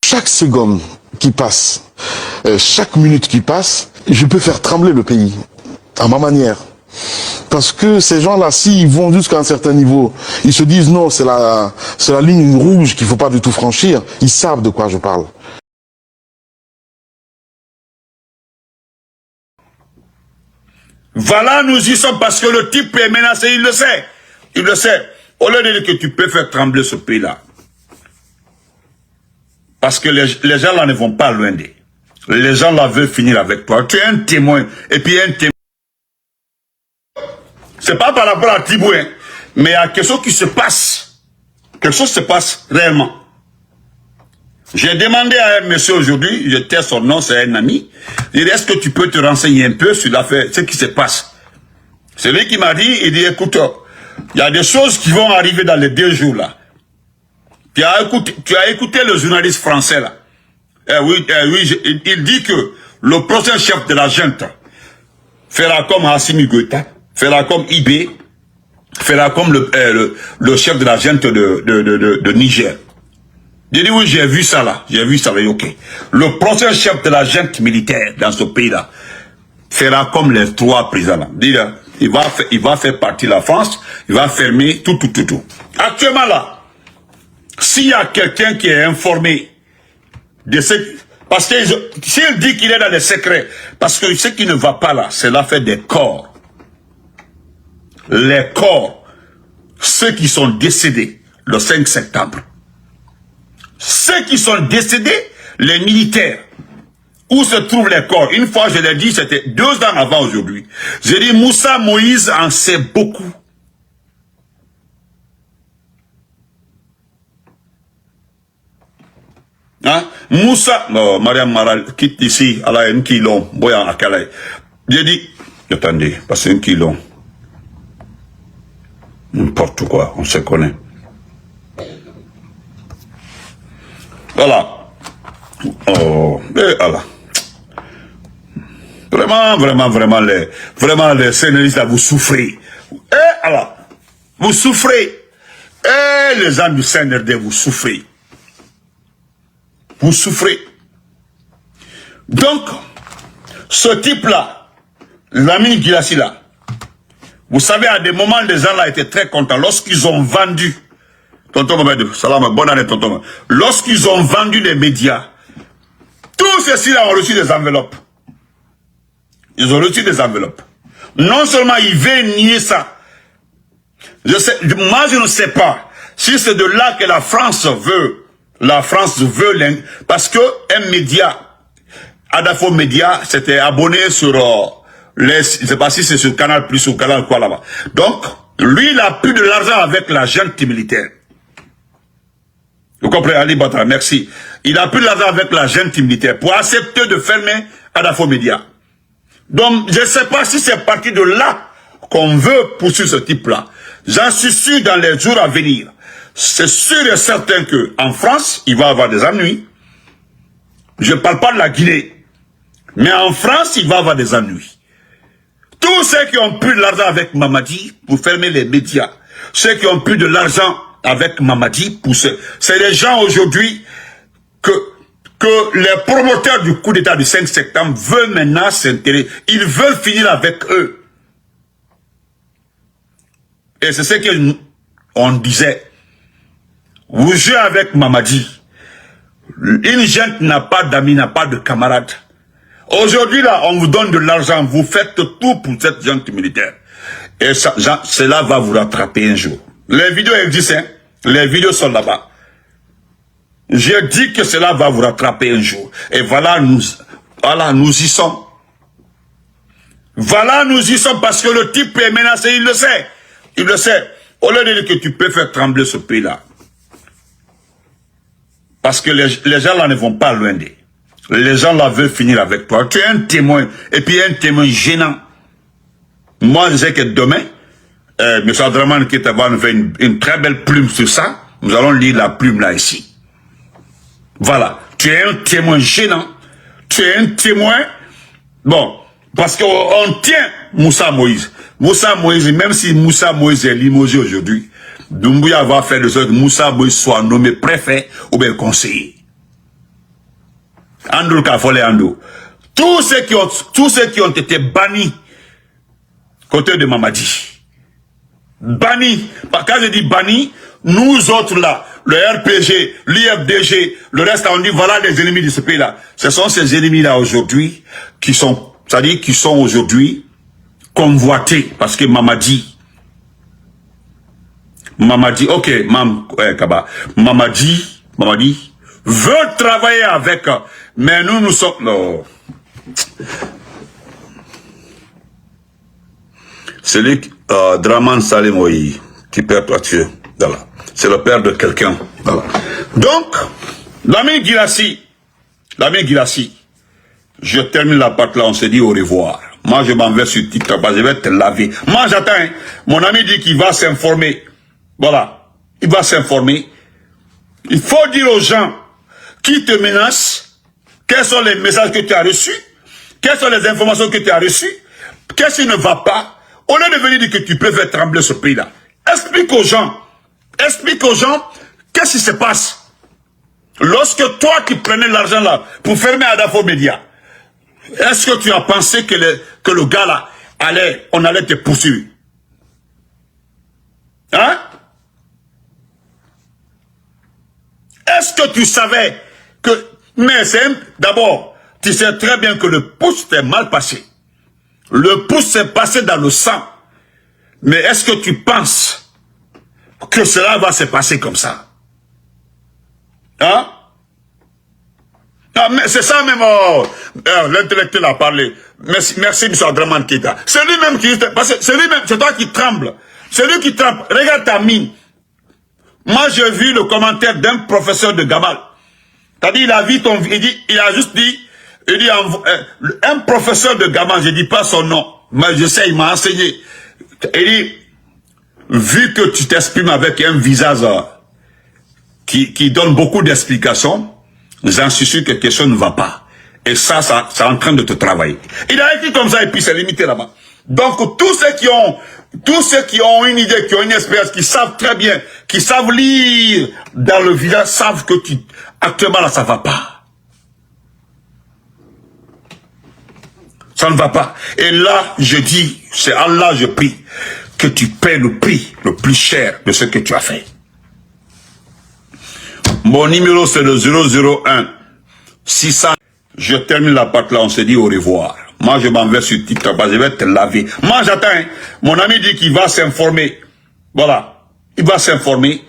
Chaque seconde qui passe, chaque minute qui passe, je peux faire trembler le pays, à ma manière. Parce que ces gens-là, s'ils vont jusqu'à un certain niveau, ils se disent non, c'est la ligne rouge qu'il ne faut pas du tout franchir, ils savent de quoi je parle. Voilà, nous y sommes parce que le type est menacé, il le sait. Il le sait. Au lieu de dire que tu peux faire trembler ce pays-là. Parce que les gens là ne vont pas loin d'eux. Les gens là veulent finir avec toi. Tu es un témoin. Et puis un témoin. C'est pas par rapport à Tibou, hein, mais il y a quelque chose qui se passe. Quelque chose se passe réellement. J'ai demandé à un monsieur aujourd'hui, je tais son nom, c'est un ami. Il dit, est-ce que tu peux te renseigner un peu sur l'affaire, ce qui se passe? C'est lui qui m'a dit, il dit, écoute, il y a des choses qui vont arriver dans les 2 jours là. Tu as écouté le journaliste français là. Oui, il dit que le prochain chef de la junte fera comme Assimi Goïta, fera comme IB, fera comme le chef de la junte de Niger. J'ai dit oui, j'ai vu ça là, ok. Le prochain chef de la junte militaire dans ce pays-là fera comme les 3 présidents là. Il va faire partie de la France, il va fermer tout. Actuellement là, s'il y a quelqu'un qui est informé de ce... Parce que s'il dit qu'il est dans les secrets, parce que ce qui ne va pas là, c'est l'affaire des corps. Les corps, ceux qui sont décédés le 5 septembre. Ceux qui sont décédés, les militaires, où se trouvent les corps. Une fois, je l'ai dit, c'était 2 ans avant aujourd'hui. J'ai dit, Moussa Moïse en sait beaucoup. Hein? Moussa, non, Mariam Maral, quitte ici, à la un kilo, boyan à Calais. J'ai dit, attendez, parce que 1 kilo. N'importe quoi, on se connaît. Voilà. Oh, et voilà. Vraiment, les scénaristes là, vous souffrez. Et alors, vous souffrez. Et les gens du CNRD, vous souffrez. Vous souffrez. Donc, ce type-là, Lamine Guirassy là, vous savez, à des moments, les gens là étaient très contents. Lorsqu'ils ont vendu, tonton Mamadou, salam, bonne année, tonton. Lorsqu'ils ont vendu les médias, tous ceux-ci là ont reçu des enveloppes. Ils ont reçu des enveloppes. Non seulement ils veulent nier ça. Moi, je ne sais pas si c'est de là que la France veut. La France veut, parce que un média, Adafo Média, s'était abonné sur je sais pas si c'est sur Canal Plus ou Canal quoi là-bas. Donc, lui, il a plus de l'argent avec la junte militaire. Vous comprenez, Ali Batra, merci. Il a plus de l'argent avec la junte militaire pour accepter de fermer Adafo Média. Donc, je ne sais pas si c'est parti de là qu'on veut poursuivre ce type-là. J'en suis sûr dans les jours à venir. C'est sûr et certain que en France, il va avoir des ennuis. Je ne parle pas de la Guinée. Mais en France, il va avoir des ennuis. Tous ceux qui ont plus de l'argent avec Mamadi pour fermer les médias, ceux qui ont plus de l'argent avec Mamadi, c'est les gens aujourd'hui que les promoteurs du coup d'État du 5 septembre veulent maintenant s'intéresser. Ils veulent finir avec eux. Et c'est ce qu'on disait. Vous jouez avec Mamadi. Une gente n'a pas d'amis, n'a pas de camarades. Aujourd'hui, là, on vous donne de l'argent. Vous faites tout pour cette gente militaire. Et ça, cela va vous rattraper un jour. Les vidéos existent, hein? Les vidéos sont là-bas. J'ai dit que cela va vous rattraper un jour. Et voilà, nous y sommes. Voilà, nous y sommes parce que le type est menacé, il le sait. Il le sait. Au lieu de dire que tu peux faire trembler ce pays-là. Parce que les gens là ne vont pas loin d'eux. Les gens là veulent finir avec toi. Tu es un témoin. Et puis un témoin gênant. Moi, je sais que demain, M. Adraman Ketaba nous fait une très belle plume sur ça. Nous allons lire la plume là ici. Voilà. Tu es un témoin gênant. Tu es un témoin. Bon. Parce qu'on tient Moussa Moïse. Moussa Moïse, même si Moussa Moïse est limogé aujourd'hui, Doumbouya va faire de sorte que Moussa Moïse soit nommé préfet ou bien conseiller. Andrew Kafole Andrew. Tous ceux qui ont été bannis côté de Mamadi. Bannis. Quand je dis bannis, nous autres là, le RPG, l'IFDG, le reste, on dit voilà les ennemis de ce pays-là. Ce sont ces ennemis-là aujourd'hui qui sont, c'est-à-dire qui sont aujourd'hui convoités parce que Mamadi, ok, Mamadi veut travailler avec, mais nous sommes, non. C'est lui, Draman Salimoyi, qui perd toi Dieu. Voilà. C'est le père de quelqu'un. Voilà. Donc, l'ami Guirassy, je termine la partie là, on se dit au revoir. Moi, je m'en vais sur TikTok, je vais te laver. Moi, j'attends. Hein. Mon ami dit qu'il va s'informer. Voilà. Il va s'informer. Il faut dire aux gens qui te menacent, quels sont les messages que tu as reçus, quelles sont les informations que tu as reçues, qu'est-ce qui ne va pas. Au lieu de venir dire que tu peux faire trembler ce pays-là, explique aux gens qu'est-ce qui se passe. Lorsque toi qui prenais l'argent là pour fermer Adafo Média, est-ce que tu as pensé que le gars là on allait te poursuivre? Hein? Est-ce que tu savais que... Mais c'est... D'abord, tu sais très bien que le pouce t'est mal passé. Le pouce s'est passé dans le sang. Mais est-ce que tu penses que cela va se passer comme ça? Hein? Ah, mais c'est ça même, l'intellectuel a parlé. Merci, M. Adraman Keita. C'est lui-même qui... Parce que c'est lui-même, c'est toi qui tremble. C'est lui qui tremble. Regarde ta mine. Moi, j'ai vu le commentaire d'un professeur de Gamal. C'est-à-dire, il a vu ton... Il a juste dit... Il dit, un professeur de Gamal, je ne dis pas son nom, mais je sais, il m'a enseigné. Il dit, vu que tu t'exprimes avec un visage qui donne beaucoup d'explications, j'en suis sûr que quelque chose ne va pas. Et ça c'est en train de te travailler. Il a écrit comme ça et puis c'est limité là-bas. Donc, tous ceux qui ont une idée, qui ont une expérience, qui savent très bien, qui savent lire dans le visage, savent que actuellement là, ça ne va pas. Ça ne va pas. Et là, je dis, c'est Allah, je prie, que tu paies le prix le plus cher de ce que tu as fait. Mon numéro, c'est le 001 600. Je termine la partie là, on se dit au revoir. Moi, je m'en vais sur TikTok, je vais te laver. Moi, j'attends. Hein. Mon ami dit qu'il va s'informer. Voilà. Il va s'informer.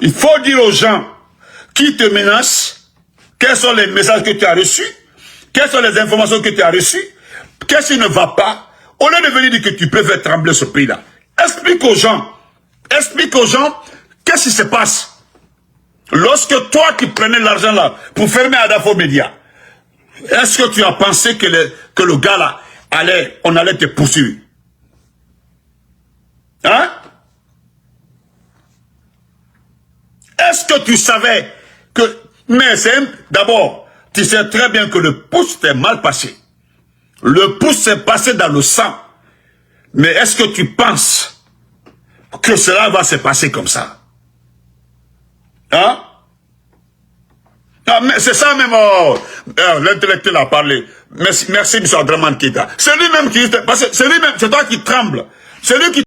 Il faut dire aux gens qui te menacent, quels sont les messages que tu as reçus, quelles sont les informations que tu as reçues, qu'est-ce qui ne va pas. Au lieu de venir dire que tu peux faire trembler ce pays-là, explique aux gens qu'est-ce qui se passe. Lorsque toi qui prenais l'argent là pour fermer Adafo Média, est-ce que tu as pensé que le gars là on allait te poursuivre? Hein? Est-ce que tu savais que... Mais c'est... D'abord, tu sais très bien que le pouce t'est mal passé. Le pouce s'est passé dans le sang. Mais est-ce que tu penses que cela va se passer comme ça? Hein? Ah, mais c'est ça même, l'intellectuel a parlé. Merci, M. Adraman Keita. C'est lui-même qui... Parce que c'est lui-même, c'est toi qui tremble. C'est lui qui...